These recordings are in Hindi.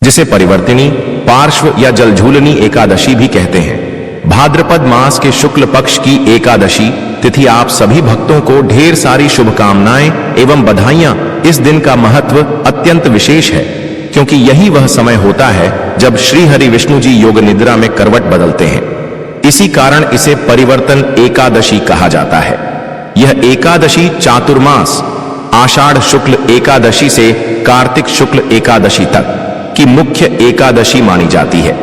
जिसे परिवर्तिनी, पार्श्व या जलझूलनी एकादशी भी कहते हैं। भाद्रपद मास के शुक्ल पक्ष की एकादशी तिथि आप सभी भक्तों को ढेर सारी शुभकामनाएं एवं बधाइयां। इस दिन का महत्व अत्यंत विशेष है, क्योंकि यही वह समय होता है जब श्री हरि विष्णु जी योग निद्रा में करवट बदलते हैं। इसी कारण इसे परिवर्तन एकादशी कहा जाता है। यह एकादशी चातुर्मास आषाढ़ शुक्ल एकादशी से कार्तिक शुक्ल एकादशी तक की मुख्य एकादशी मानी जाती है।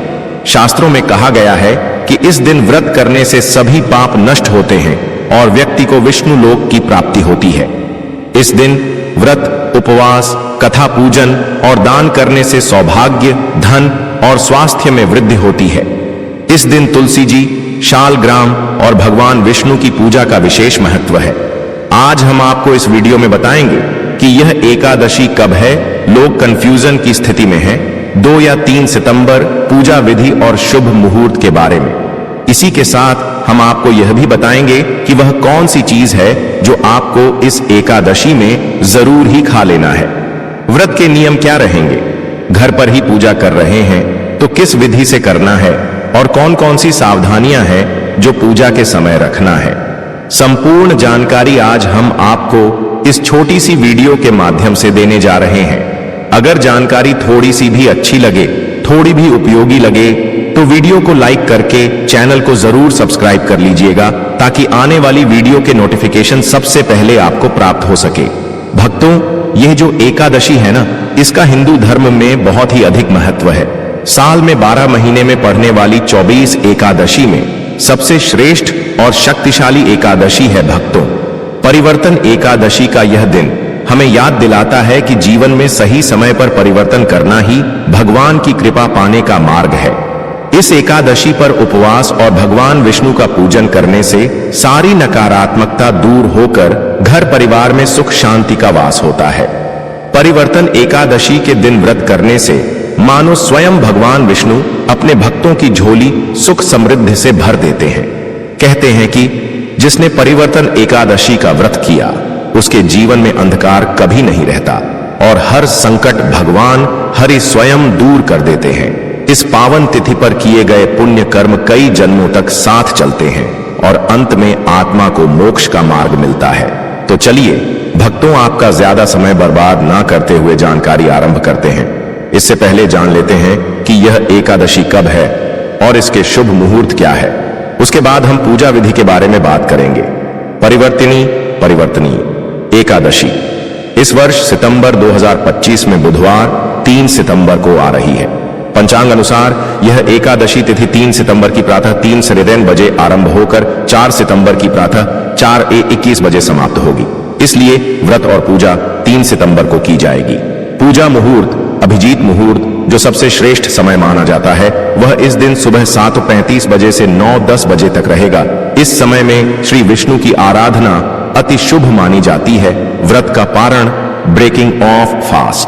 शास्त्रों में कहा गया है कि इस दिन व्रत करने से सभी पाप नष्ट होते हैं और व्यक्ति को विष्णु लोक की प्राप्ति होती है। इस दिन व्रत, उपवास, कथा पूजन और दान करने से सौभाग्य, धन और स्वास्थ्य में वृद्धि होती है। इस दिन तुलसी जी, शालग्राम और भगवान विष्णु की पूजा का विशेष महत्व है। आज हम आपको इस वीडियो में बताएंगे कि यह एकादशी कब है। लोग कंफ्यूजन की स्थिति में हैं। 2 या 3 सितंबर पूजा विधि और शुभ मुहूर्त के बारे में। इसी के साथ हम आपको यह भी बताएंगे कि वह कौन सी चीज है जो आपको इस एकादशी में जरूर ही खा लेना है। व्रत के नियम क्या रहेंगे, घर पर ही पूजा कर रहे हैं तो किस विधि से करना है और कौन कौन सी सावधानियां हैं जो पूजा के समय रखना है। संपूर्ण जानकारी आज हम आपको इस छोटी सी वीडियो के माध्यम से देने जा रहे हैं। अगर जानकारी थोड़ी सी भी अच्छी लगे, थोड़ी भी उपयोगी लगे, तो वीडियो को लाइक करके चैनल को जरूर सब्सक्राइब कर लीजिएगा, ताकि आने वाली वीडियो के नोटिफिकेशन सबसे पहले आपको प्राप्त हो सके। भक्तों, यह जो एकादशी है ना, इसका हिंदू धर्म में बहुत ही अधिक महत्व है। साल में 12 महीने में पड़ने वाली 24 एकादशी में सबसे श्रेष्ठ और शक्तिशाली एकादशी है भक्तों। परिवर्तन एकादशी का यह दिन हमें याद दिलाता है कि जीवन में सही समय पर परिवर्तन करना ही भगवान की कृपा पाने का मार्ग है। इस एकादशी पर उपवास और भगवान विष्णु का पूजन करने से सारी नकारात्मकता दूर होकर घर परिवार में सुख शांति का वास होता है। परिवर्तन एकादशी के दिन व्रत करने से मानो स्वयं भगवान विष्णु अपने भक्तों की झोली सुख समृद्धि से भर देते हैं। कहते हैं कि जिसने परिवर्तन एकादशी का व्रत किया, उसके जीवन में अंधकार कभी नहीं रहता और हर संकट भगवान हरि स्वयं दूर कर देते हैं। इस पावन तिथि पर किए गए पुण्य कर्म कई जन्मों तक साथ चलते हैं और अंत में आत्मा को मोक्ष का मार्ग मिलता है। तो चलिए भक्तों, आपका ज्यादा समय बर्बाद ना करते हुए जानकारी आरंभ करते हैं। इससे पहले जान लेते हैं कि यह एकादशी कब है और इसके शुभ मुहूर्त क्या है। उसके बाद हम पूजा विधि के बारे में बात करेंगे। परिवर्तनी एकादशी इस वर्ष सितंबर 2025 में बुधवार 3 सितंबर को आ रही है। पंचांग अनुसार यह एकादशी तिथि 3 सितंबर की प्रातः 3:03 बजे आरंभ होकर 4 सितंबर की प्रातः 4:21 बजे समाप्त होगी। इसलिए व्रत और पूजा 3 सितंबर को की जाएगी। पूजा मुहूर्त, अभिजीत मुहूर्त, जो सबसे श्रेष्ठ समय माना जाता है, वह इस दिन सुबह 7:35 बजे से 9:10 बजे तक रहेगा। इस समय में श्री विष्णु की आराधना अति शुभ मानी जाती है। व्रत का पारण, ब्रेकिंग ऑफ फास्ट,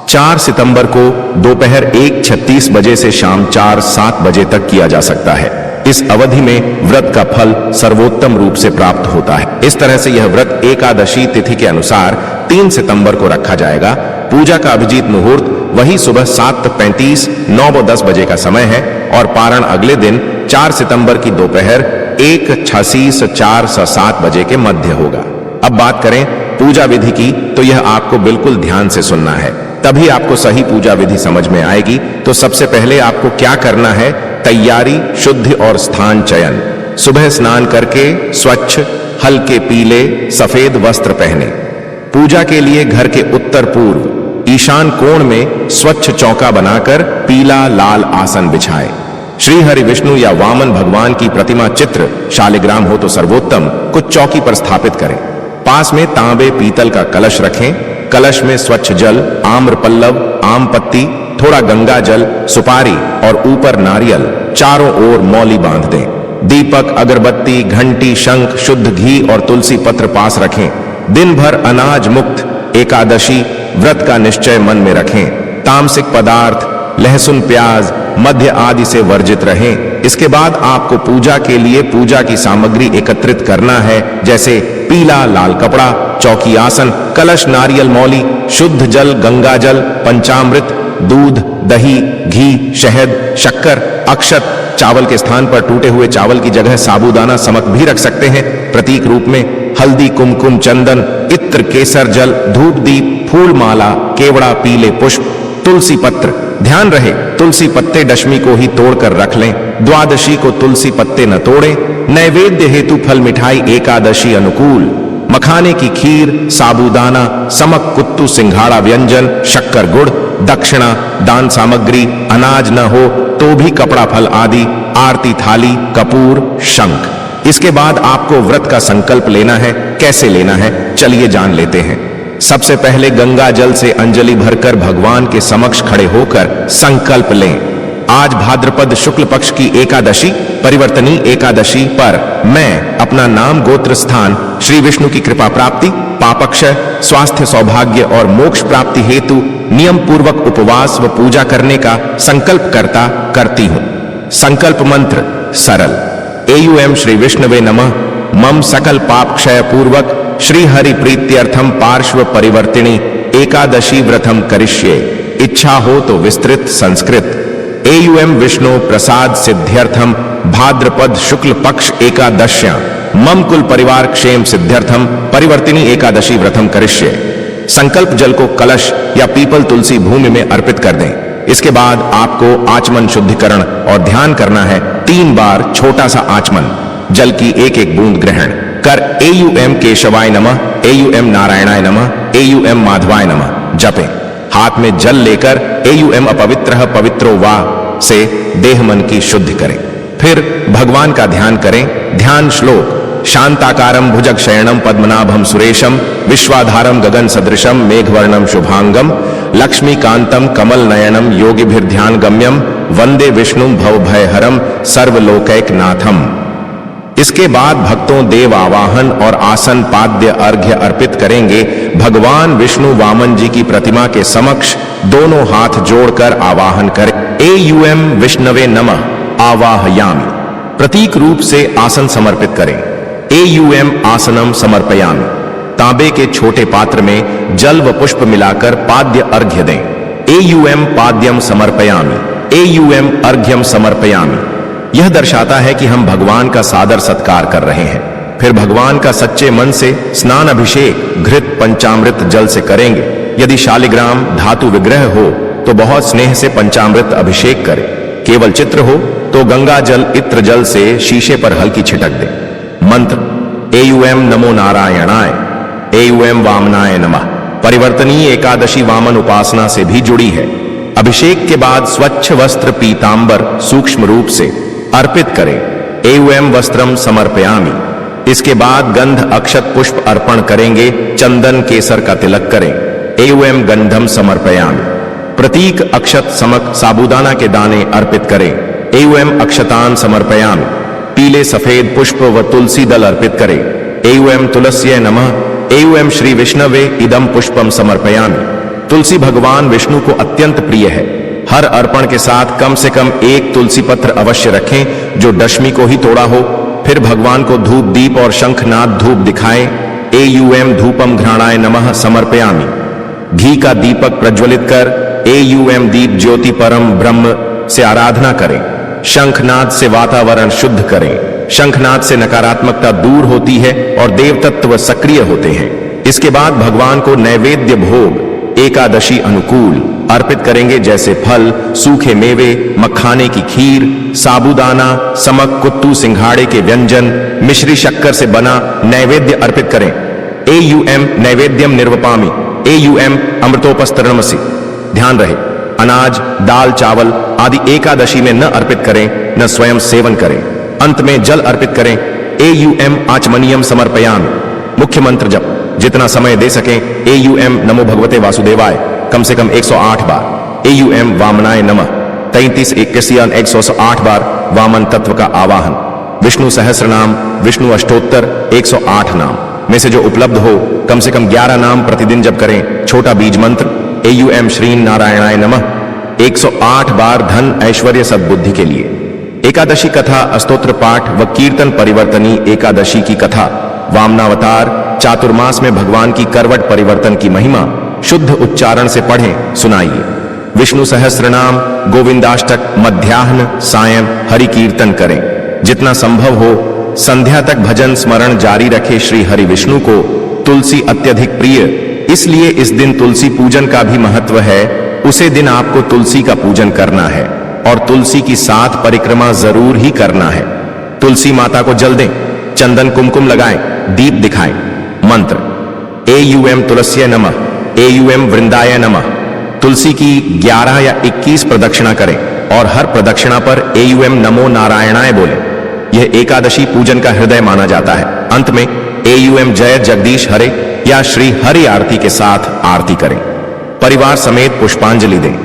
4 सितंबर को दोपहर 1:36 बजे से शाम 4:07 बजे तक किया जा सकता है। इस अवधि में व्रत का फल सर्वोत्तम रूप से प्राप्त होता है। इस तरह से यह व्रत एकादशी तिथि के अनुसार 3 सितंबर को रखा जाएगा। पूजा का अभिजीत मुहूर्त वही सुबह 7:35, 9:10 बजे का समय है और पारण अगले दिन 4 सितंबर की दोपहर 1:86 से 4:07 बजे के मध्य होगा। अब बात करें पूजा विधि की, तो यह आपको बिल्कुल ध्यान से सुनना है, तभी आपको सही पूजा विधि समझ में आएगी। तो सबसे पहले आपको क्या करना है? तैयारी, शुद्धि और स्थान चयन। सुबह स्नान करके स्वच्छ हल्के पीले सफेद वस्त्र पहने। पूजा के लिए घर के उत्तर पूर्व ईशान कोण में स्वच्छ चौका बनाकर पीला लाल आसन बिछाएं। श्री हरि विष्णु या वामन भगवान की प्रतिमा चित्र शालिग्राम हो तो सर्वोत्तम, कुछ चौकी पर स्थापित करें। पास में तांबे पीतल का कलश रखें। कलश में स्वच्छ जल, आम्र पल्लव, आम पत्ती, थोड़ा गंगा जल, सुपारी और ऊपर नारियल, चारों ओर मौली बांध दें। दीपक, अगरबत्ती, घंटी, शंख, शुद्ध घी और तुलसी पत्र पास रखें। दिन भर अनाज मुक्त एकादशी व्रत का निश्चय मन में रखें। तामसिक पदार्थ, लहसुन, प्याज, मध्य आदि से वर्जित रहें। इसके बाद आपको पूजा के लिए पूजा की सामग्री एकत्रित करना है, जैसे पीला लाल कपड़ा, चौकी आसन, कलश, नारियल मौली, शुद्ध जल, गंगा जल, पंचामृत, दूध, दही, घी, शहद, शक्कर, अक्षत, चावल के स्थान पर टूटे हुए चावल की जगह साबूदाना समक भी रख सकते हैं। प्रतीक रूप में हल्दी, कुमकुम, चंदन, इत्र, केसर जल, धूप दीप, फूल माला, केवड़ा, पीले पुष्प, तुलसी पत्र। ध्यान रहे, तुलसी पत्ते दशमी को ही तोड़कर रख लें, द्वादशी को तुलसी पत्ते न तोड़ें। नैवेद्य हेतु फल मिठाई एकादशी अनुकूल, मखाने की खीर, साबूदाना, समक, कुत्तू, सिंघाड़ा व्यंजन, शक्कर, गुड़, दक्षिणा, दान सामग्री, अनाज न हो तो भी कपड़ा फल आदि, आरती थाली, कपूर, शंख। इसके बाद आपको व्रत का संकल्प लेना है। कैसे लेना है, चलिए जान लेते हैं। सबसे पहले गंगा जल से अंजलि भरकर भगवान के समक्ष खड़े होकर संकल्प लें। आज भाद्रपद शुक्ल पक्ष की एकादशी, परिवर्तनी एकादशी पर मैं अपना नाम, गोत्र, स्थान, श्री विष्णु की कृपा प्राप्ति, पापक्षय, स्वास्थ्य, सौभाग्य और मोक्ष प्राप्ति हेतु नियम पूर्वक उपवास व पूजा करने का संकल्प करती हूं। संकल्प मंत्र सरल। एयुएम श्री विष्णवे नमः। मम सकल पाप क्षय पूर्वक श्री हरि प्रीत्यर्थम पार्श्व परिवर्तिनी एकादशी व्रतम करिष्ये। इच्छा हो तो विस्तृत संस्कृत। एयुएम विष्णु प्रसाद सिद्ध्यर्थम भाद्रपद शुक्ल पक्ष एकादश्यां मम कुल परिवार क्षेम सिद्ध्यर्थम परिवर्तिनी एकादशी व्रतम करिष्ये। संकल्प जल को कलश या पीपल तुलसी भूमि में अर्पित कर दें। इसके बाद आपको आचमन शुद्धिकरण और ध्यान करना है। 3 बार छोटा सा आचमन, जल की एक एक बूंद ग्रहण कर एयुएम केशवाय नमः, एयुएम नारायणाय नमः, एयुएम माधवाय नमः जपें। हाथ में जल लेकर एयुएम अपवित्रः पवित्रो वा से देह मन की शुद्धि करें। फिर भगवान का ध्यान करें। ध्यान श्लोक। शांताकारं भुजगशयनं पद्मनाभं सुरेशं विश्वाधारं गगन सदृशं मेघवर्णं शुभांगं लक्ष्मीकांतं कमल नयनं योगिभिर्ध्यान गम्यं वंदे विष्णुं भवभयहरं सर्वलोकैकनाथम। इसके बाद भक्तों देव आवाहन और आसन पाद्य अर्घ्य अर्पित करेंगे। भगवान विष्णु वामन जी की प्रतिमा के समक्ष दोनों हाथ जोड़कर आवाहन करें। एयुएम विष्णवे नमः आवाहयामि। प्रतीक रूप से आसन समर्पित करें। एयुएम आसनम समर्पयामि। तांबे के छोटे पात्र में जल व पुष्प मिलाकर पाद्य अर्घ्य दें। एयुएम पाद्यम समर्पयामि, एयुएम अर्घ्यम समर्पयामि। यह दर्शाता है कि हम भगवान का सादर सत्कार कर रहे हैं। फिर भगवान का सच्चे मन से स्नान अभिषेक घृत पंचामृत जल से करेंगे। यदि शालिग्राम धातु विग्रह हो तो बहुत स्नेह से पंचामृत अभिषेक करें। केवल चित्र हो तो गंगा जल इत्र जल से शीशे पर हल्की छिटक दें। मंत्र एयुएम नमो नारायणाय, एयुएम वामनाय नमः। परिवर्तनीय एकादशी वामन उपासना से भी जुड़ी है। अभिषेक के बाद स्वच्छ वस्त्र पीतांबर सूक्ष्म रूप से अर्पित करें। एयुएम वस्त्रम समर्पयामि। इसके बाद गंध अक्षत पुष्प अर्पण करेंगे। चंदन केसर का तिलक करें। एयुएम गंधम समर्पयामि। प्रतीक अक्षत समक साबूदाना के दाने अर्पित करें। एयुएम अक्षतान समर्पयामि। पीले सफेद पुष्प व तुलसी दल अर्पित करें। एयुएम तुलस्यै नमः, एयुएम श्री विष्णवे इदम पुष्पम समर्पयामि। तुलसी भगवान विष्णु को अत्यंत प्रिय है। हर अर्पण के साथ कम से कम एक तुलसी पत्र अवश्य रखें जो दशमी को ही तोड़ा हो। फिर भगवान को धूप दीप और शंखनाद धूप दिखाएं। एयुएम धूपम घ्राणाय नमः समर्पयामि। घी का दीपक प्रज्वलित कर एयुएम दीप ज्योति परम ब्रह्म से आराधना करें। शंखनाद से वातावरण शुद्ध करें। शंखनाद से नकारात्मकता दूर होती है और देव तत्व सक्रिय होते हैं। इसके बाद भगवान को नैवेद्य भोग एकादशी अनुकूल अर्पित करेंगे, जैसे फल, सूखे मेवे, मखाने की खीर, साबूदाना, समक, कुत्तू, सिंघाड़े के व्यंजन, मिश्री शक्कर से बना नैवेद्य अर्पित करें। एयुएम नैवेद्यम निर्वपामि, एयुएम अमृतोपस्तरणमसि। ध्यान रहे, अनाज, दाल, चावल आदि एकादशी में न अर्पित करें, न स्वयं सेवन करें। अंत में जल अर्पित करें। एयुएम आचमनियम समर्पयामि। मुख्य मंत्र जप जितना समय दे सकें। एयुएम नमो भगवते वासुदेवाय कम से कम 108 बार। एयुएम वामनाय नमः 33 21 108 बार वामन तत्व का आवाहन। विष्णु सहस्र नाम, विष्णु अष्टोत्तर 108 नाम में से जो उपलब्ध हो कम से कम 11 नाम प्रतिदिन जप करें। छोटा बीज मंत्र एयुएम श्री नारायणाय नमः 108 बार धन ऐश्वर्य सद्बुद्धि के लिए। एकादशी कथा, स्तोत्र पाठ व कीर्तन। परिवर्तनी एकादशी की कथा। वामनावतार चातुर्मास में भगवान की करवट परिवर्तन की महिमा शुद्ध उच्चारण से पढ़ें, सुनाइए। विष्णु सहस्रनाम, गोविंदाष्टक, मध्याह्न सायं हरि कीर्तन करें। जितना संभव हो संध्या तक भजन स्मरण जारी रखें। श्री हरि विष्णु को तुलसी अत्यधिक प्रिय, इसलिए इस दिन तुलसी पूजन का भी महत्व है। उसे दिन आपको तुलसी का पूजन करना है और तुलसी की 7 परिक्रमा जरूर ही करना है। तुलसी माता को जल दें, चंदन कुमकुम लगाएं, दीप दिखाएं। मंत्र एयूएम तुलस्ये नमः, एयूएम वृंदाय नमः। तुलसी की 11 या 21 प्रदक्षिणा करें और हर प्रदक्षिणा पर एयूएम नमो नारायणाय बोलें। यह एकादशी पूजन का हृदय माना जाता है। अंत में एयूएम जय जगदीश हरे या श्री हरि आरती के साथ आरती करें। परिवार समेत पुष्पांजलि दें।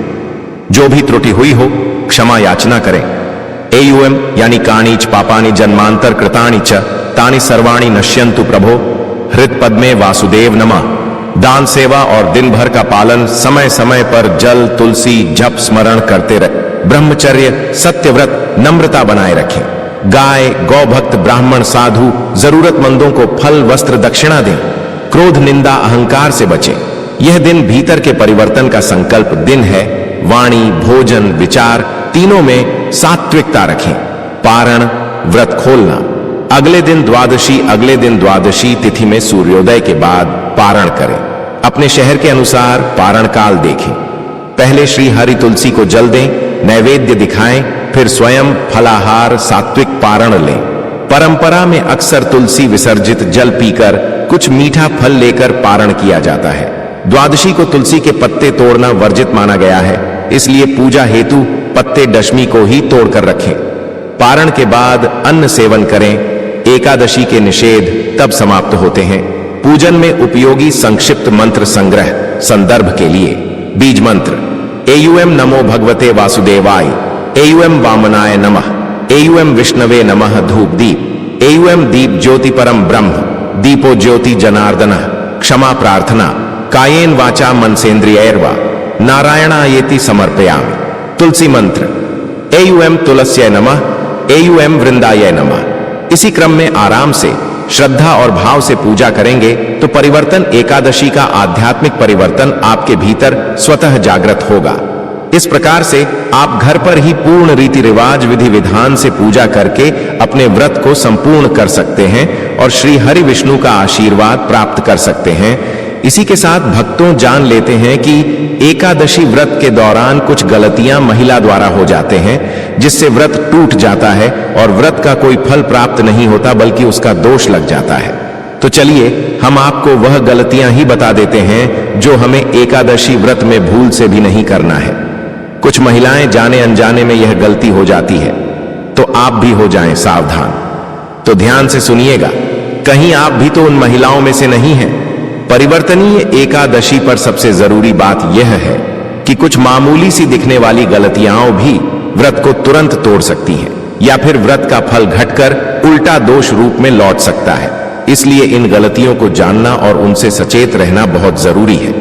जो भी त्रुटि हुई हो क्षमा याचना करें। एयूएम यानी कानीच पापानि जन्मांतर कृतानि च तानि सर्वाणि नश्यन्तु प्रभो, हृत पद्मे वासुदेव नमः। दान सेवा और दिन भर का पालन, समय समय पर जल तुलसी जप स्मरण करते रहे। ब्रह्मचर्य, सत्यव्रत, नम्रता बनाए रखें। गाय, गौ भक्त, ब्राह्मण, साधु, जरूरतमंदों को फल वस्त्र दक्षिणा दें। क्रोध, निंदा, अहंकार से बचें। यह दिन भीतर के परिवर्तन का संकल्प दिन है। वाणी, भोजन, विचार तीनों में सात्विकता रखें। पारण, व्रत खोलना। अगले दिन द्वादशी तिथि में सूर्योदय के बाद पारण करें। अपने शहर के अनुसार पारण काल देखें। पहले श्री हरि तुलसी को जल दें, नैवेद्य दिखाएं, फिर स्वयं फलाहार सात्विक पारण लें। परंपरा में अक्सर तुलसी विसर्जित जल पीकर कुछ मीठा फल लेकर पारण किया जाता है। द्वादशी को तुलसी के पत्ते तोड़ना वर्जित माना गया है, इसलिए पूजा हेतु पत्ते दशमी को ही तोड़कर रखें। पारण के बाद अन्न सेवन करें। एकादशी के निषेध तब समाप्त होते हैं। पूजन में उपयोगी संक्षिप्त मंत्र संग्रह संदर्भ के लिए बीज मंत्र एयूएम नमो भगवते वासुदेवाय, एयूएम वामनाय नमः, एयूएम विष्णवे नमः। धूप दीप एयूएम दीप ज्योति परम ब्रह्म, दीपो ज्योति जनार्दनः। क्षमा प्रार्थना कायेन वाचा मनसेन्द्रियैर्वा नारायणायेति समर्पयामि। तुलसी मंत्र एयूएम तुलस्यै नमः, एयूएम वृंदाय नमः। इसी क्रम में आराम से श्रद्धा और भाव से पूजा करेंगे तो परिवर्तन, एकादशी का आध्यात्मिक परिवर्तन आपके भीतर स्वतः जागृत होगा। इस प्रकार से आप घर पर ही पूर्ण रीति रिवाज विधि विधान से पूजा करके अपने व्रत को संपूर्ण कर सकते हैं और श्री हरि विष्णु का आशीर्वाद प्राप्त कर सकते हैं। इसी के साथ भक्तों जान लेते हैं कि एकादशी व्रत के दौरान कुछ गलतियां महिला द्वारा हो जाते हैं, जिससे व्रत टूट जाता है और व्रत का कोई फल प्राप्त नहीं होता बल्कि उसका दोष लग जाता है। तो चलिए हम आपको वह गलतियां ही बता देते हैं जो हमें एकादशी व्रत में भूल से भी नहीं करना है। कुछ महिलाएं जाने अनजाने में यह गलती हो जाती है, तो आप भी हो जाएं सावधान। तो ध्यान से सुनिएगा, कहीं आप भी तो उन महिलाओं में से नहीं हैं। परिवर्तनीय एकादशी पर सबसे जरूरी बात यह है कि कुछ मामूली सी दिखने वाली गलतियां भी व्रत को तुरंत तोड़ सकती हैं या फिर व्रत का फल घटकर उल्टा दोष रूप में लौट सकता है। इसलिए इन गलतियों को जानना और उनसे सचेत रहना बहुत जरूरी है।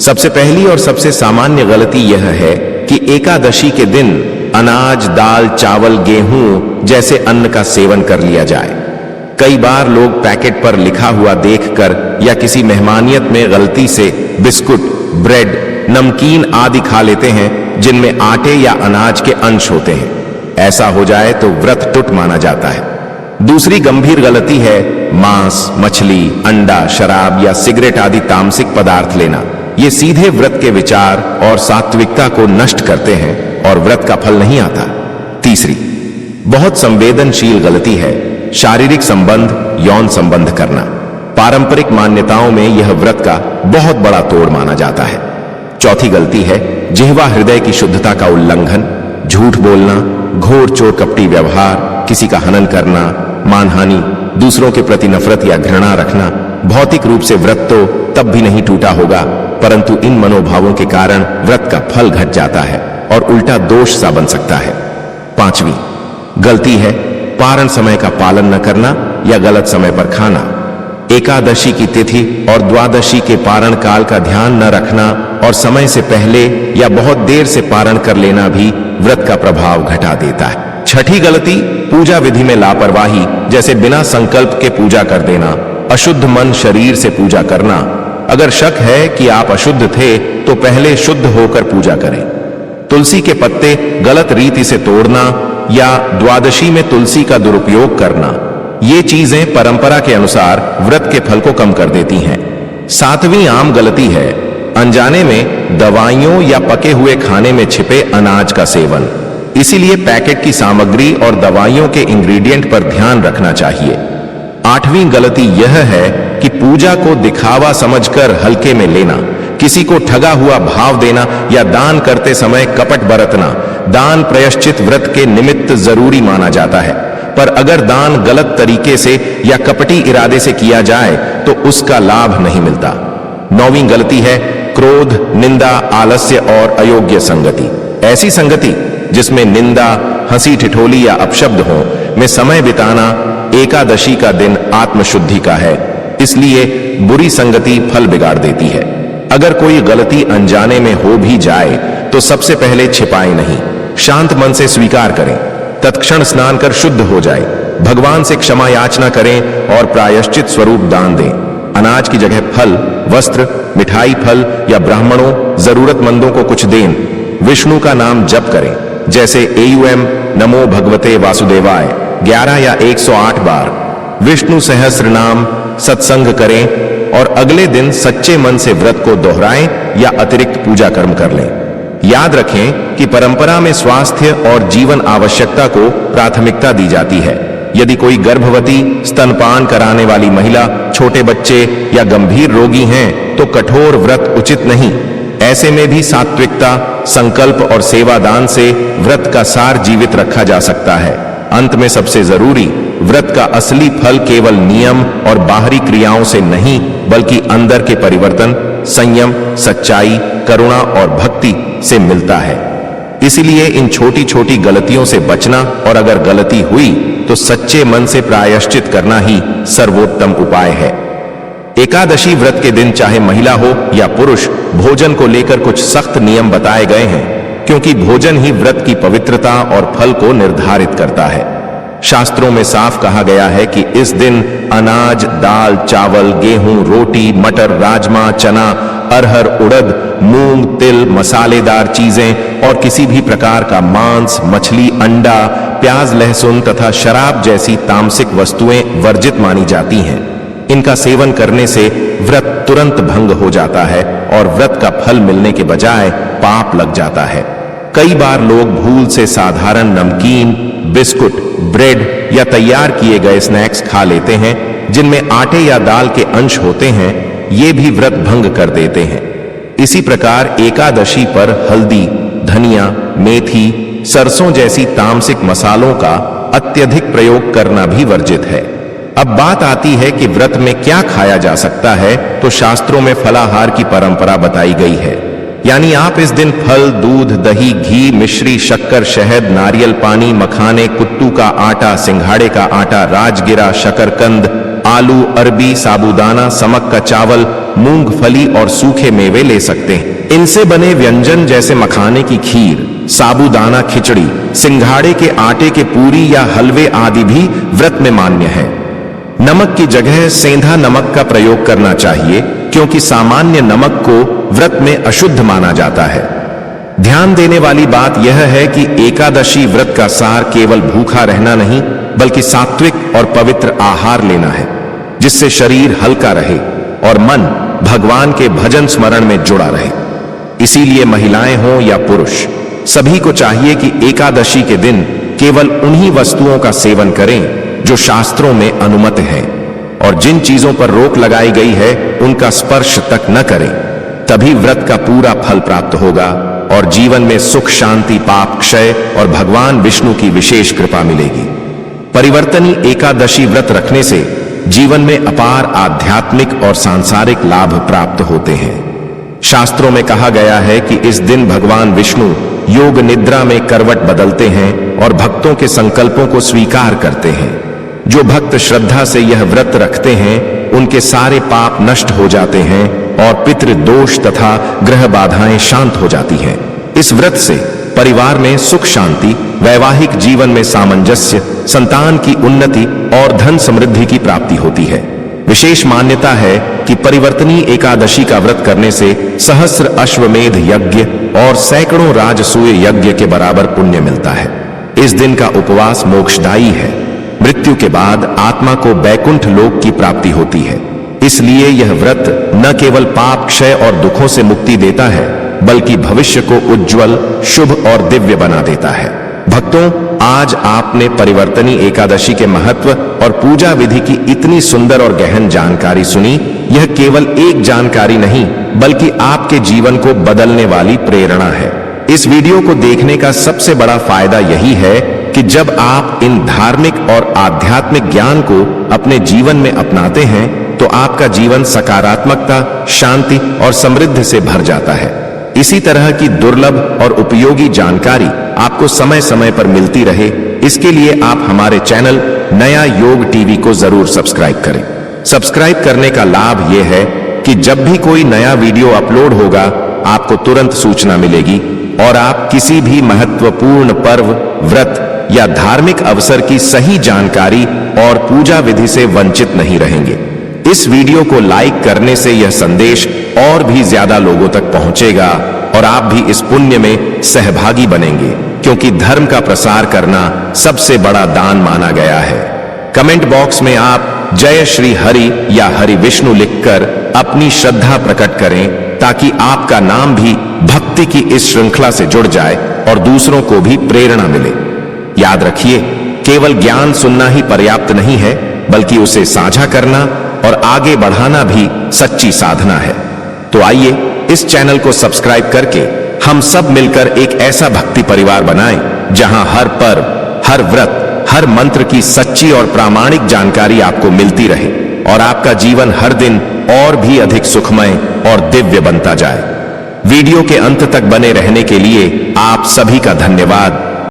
सबसे पहली और सबसे सामान्य गलती यह है कि एकादशी के दिन अनाज, दाल, चावल, गेहूं जैसे अन्न का सेवन कर लिया जाए। कई बार लोग पैकेट पर लिखा हुआ देखकर या किसी मेहमानियत में गलती से बिस्कुट, ब्रेड, नमकीन आदि खा लेते हैं जिनमें आटे या अनाज के अंश होते हैं। ऐसा हो जाए तो व्रत टूट माना जाता है। दूसरी गंभीर गलती है मांस, मछली, अंडा, शराब या सिगरेट आदि तामसिक पदार्थ लेना। ये सीधे व्रत के विचार और सात्विकता को नष्ट करते हैं और व्रत का फल नहीं आता। तीसरी बहुत संवेदनशील गलती है शारीरिक संबंध, यौन संबंध करना। पारंपरिक मान्यताओं में यह व्रत का बहुत बड़ा तोड़ माना जाता है। चौथी गलती है जिह्वा हृदय की शुद्धता का उल्लंघन, झूठ बोलना, घोर चोर कपटी व्यवहार, किसी का हनन करना, मानहानि, दूसरों के प्रति नफरत या घृणा रखना। भौतिक रूप से व्रत तो तब भी नहीं टूटा होगा, परंतु इन मनोभावों के कारण व्रत का फल घट जाता है और उल्टा दोष सा बन सकता है। पांचवी गलती है पारण समय का पालन न करना या गलत समय पर खाना। एकादशी की तिथि और द्वादशी के पारण काल का ध्यान न रखना और समय से पहले या बहुत देर से पारण कर लेना भी व्रत का प्रभाव घटा देता है। छठी गलती पूजा विधि में लापरवाही, जैसे बिना संकल्प के पूजा कर देना, अशुद्ध मन शरीर से पूजा करना। अगर शक है कि आप अशुद्ध थे तो पहले शुद्ध होकर पूजा करें। तुलसी के पत्ते गलत रीति से तोड़ना या द्वादशी में तुलसी का दुरुपयोग करना, ये चीजें परंपरा के अनुसार व्रत के फल को कम कर देती हैं। 7वीं आम गलती है अनजाने में दवाइयों या पके हुए खाने में छिपे अनाज का सेवन। इसीलिए पैकेट की सामग्री और दवाइयों के इंग्रेडिएंट पर ध्यान रखना चाहिए। 8वीं गलती यह है कि पूजा को दिखावा समझकर हल्के में लेना, किसी को ठगा हुआ भाव देना या दान करते समय कपट बरतना। दान प्रायश्चित व्रत के निमित्त जरूरी माना जाता है, पर अगर दान गलत तरीके से या कपटी इरादे से किया जाए तो उसका लाभ नहीं मिलता। 9वीं गलती है क्रोध, निंदा, आलस्य और अयोग्य संगति। ऐसी संगति जिसमें निंदा, हंसी ठिठोली या अपशब्द हो में समय बिताना एकादशी का दिन आत्मशुद्धि का है, इसलिए बुरी संगति फल बिगाड़ देती है। अगर कोई गलती अनजाने में हो भी जाए तो सबसे पहले छिपाए नहीं, शांत मन से स्वीकार करें, तत्क्षण स्नान कर शुद्ध हो जाए, भगवान से क्षमा याचना करें और प्रायश्चित स्वरूप दान दें। अनाज की जगह फल, वस्त्र, मिठाई, फल या ब्राह्मणों जरूरतमंदों को कुछ दें। विष्णु का नाम जप करें, जैसे AUM नमो भगवते वासुदेवाय 11 या 108 बार। विष्णु सहस्त्र नाम सत्संग करें और अगले दिन सच्चे मन से व्रत को दोहराएं या अतिरिक्त पूजा कर्म कर लें। याद रखें कि परंपरा में स्वास्थ्य और जीवन आवश्यकता को प्राथमिकता दी जाती है। यदि कोई गर्भवती, स्तनपान कराने वाली महिला, छोटे बच्चे या गंभीर रोगी हैं तो कठोर व्रत उचित नहीं। ऐसे में भी सात्विकता, संकल्प और सेवादान से व्रत का सार जीवित रखा जा सकता है। अंत में सबसे जरूरी, व्रत का असली फल केवल नियम और बाहरी क्रियाओं से नहीं बल्कि अंदर के परिवर्तन, संयम, सच्चाई, करुणा और भक्ति से मिलता है। इसलिए इन छोटी छोटी गलतियों से बचना और अगर गलती हुई तो सच्चे मन से प्रायश्चित करना ही सर्वोत्तम उपाय है। एकादशी व्रत के दिन चाहे महिला हो या पुरुष, भोजन को लेकर कुछ सख्त नियम बताए गए हैं, क्योंकि भोजन ही व्रत की पवित्रता और फल को निर्धारित करता है। शास्त्रों में साफ कहा गया है कि इस दिन अनाज, दाल, चावल, गेहूं, रोटी, मटर, राजमा, चना, अरहर, उड़द, मूंग, तिल, मसालेदार चीजें और किसी भी प्रकार का मांस, मछली, अंडा, प्याज, लहसुन तथा शराब जैसी तामसिक वस्तुएं वर्जित मानी जाती हैं। इनका सेवन करने से व्रत तुरंत भंग हो जाता है और व्रत का फल मिलने के बजाय पाप लग जाता है। कई बार लोग भूल से साधारण नमकीन, बिस्कुट, ब्रेड या तैयार किए गए स्नैक्स खा लेते हैं जिनमें आटे या दाल के अंश होते हैं। ये भी व्रत भंग कर देते हैं। इसी प्रकार एकादशी पर हल्दी, धनिया, मेथी, सरसों जैसी तामसिक मसालों का अत्यधिक प्रयोग करना भी वर्जित है। अब बात आती है कि व्रत में क्या खाया जा सकता है, तो शास्त्रों में फलाहार की परंपरा बताई गई है। यानी आप इस दिन फल, दूध, दही, घी, मिश्री, शक्कर, शहद, नारियल पानी, मखाने, कुट्टू का आटा, सिंघाड़े का आटा, राजगिरा, शकरकंद, आलू, अरबी, साबूदाना, समक का चावल, मूंगफली और सूखे मेवे ले सकते हैं। इनसे बने व्यंजन जैसे मखाने की खीर, साबूदाना खिचड़ी, सिंघाड़े के आटे के पूरी या हलवे आदि भी व्रत में मान्य है। नमक की जगह सेंधा नमक का प्रयोग करना चाहिए, क्योंकि सामान्य नमक को व्रत में अशुद्ध माना जाता है। ध्यान देने वाली बात यह है कि एकादशी व्रत का सार केवल भूखा रहना नहीं, बल्कि सात्विक और पवित्र आहार लेना है, जिससे शरीर हल्का रहे और मन भगवान के भजन स्मरण में जुड़ा रहे। इसीलिए महिलाएं हों या पुरुष, सभी को चाहिए कि एकादशी के दिन केवल उन्हीं वस्तुओं का सेवन करें जो शास्त्रों में अनुमत है, और जिन चीजों पर रोक लगाई गई है उनका स्पर्श तक न करें। तभी व्रत का पूरा फल प्राप्त होगा और जीवन में सुख, शांति, पाप क्षय और भगवान विष्णु की विशेष कृपा मिलेगी। परिवर्तनी एकादशी व्रत रखने से जीवन में अपार आध्यात्मिक और सांसारिक लाभ प्राप्त होते हैं। शास्त्रों में कहा गया है कि इस दिन भगवान विष्णु योग निद्रा में करवट बदलते हैं और भक्तों के संकल्पों को स्वीकार करते हैं। जो भक्त श्रद्धा से यह व्रत रखते हैं उनके सारे पाप नष्ट हो जाते हैं और पितृ दोष तथा ग्रह बाधाएं शांत हो जाती हैं। इस व्रत से परिवार में सुख शांति, वैवाहिक जीवन में सामंजस्य, संतान की उन्नति और धन समृद्धि की प्राप्ति होती है। विशेष मान्यता है कि परिवर्तनी एकादशी का व्रत करने से सहस्र अश्वमेध यज्ञ और सैकड़ों राजसूय यज्ञ के बराबर पुण्य मिलता है। इस दिन का उपवास मोक्षदायी है। मृत्यु के बाद आत्मा को बैकुंठ लोक की प्राप्ति होती है। इसलिए यह व्रत न केवल पाप क्षय और दुखों से मुक्ति देता है, बल्कि भविष्य को उज्जवल, शुभ और दिव्य बना देता है। भक्तों, आज आपने परिवर्तनी एकादशी के महत्व और पूजा विधि की इतनी सुंदर और गहन जानकारी सुनी। यह केवल एक जानकारी नहीं, बल्कि आपके जीवन को बदलने वाली प्रेरणा है। इस वीडियो को देखने का सबसे बड़ा फायदा यही है कि जब आप इन धार्मिक और आध्यात्मिक ज्ञान को अपने जीवन में अपनाते हैं, तो आपका जीवन सकारात्मकता, शांति और समृद्धि से भर जाता है। इसी तरह की दुर्लभ और उपयोगी जानकारी आपको समय समय पर मिलती रहे, इसके लिए आप हमारे चैनल नया योग टीवी को जरूर सब्सक्राइब करें। सब्सक्राइब करने का लाभ यह है कि जब भी कोई नया वीडियो अपलोड होगा, आपको तुरंत सूचना मिलेगी और आप किसी भी महत्वपूर्ण पर्व, व्रत या धार्मिक अवसर की सही जानकारी और पूजा विधि से वंचित नहीं रहेंगे। इस वीडियो को लाइक करने से यह संदेश और भी ज्यादा लोगों तक पहुंचेगा और आप भी इस पुण्य में सहभागी बनेंगे, क्योंकि धर्म का प्रसार करना सबसे बड़ा दान माना गया है। कमेंट बॉक्स में आप जय श्री हरि या हरि विष्णु लिखकर अपनी श्रद्धा प्रकट करें, ताकि आपका नाम भी भक्ति की इस श्रृंखला से जुड़ जाए और दूसरों को भी प्रेरणा मिले। याद रखिए, केवल ज्ञान सुनना ही पर्याप्त नहीं है, बल्कि उसे साझा करना और आगे बढ़ाना भी सच्ची साधना है। तो आइए इस चैनल को सब्सक्राइब करके हम सब मिलकर एक ऐसा भक्ति परिवार बनाएं, जहां हर पर्व, हर व्रत, हर मंत्र की सच्ची और प्रामाणिक जानकारी आपको मिलती रहे और आपका जीवन हर दिन और भी अधिक सुखमय और दिव्य बनता जाए। वीडियो के अंत तक बने रहने के लिए आप सभी का धन्यवाद।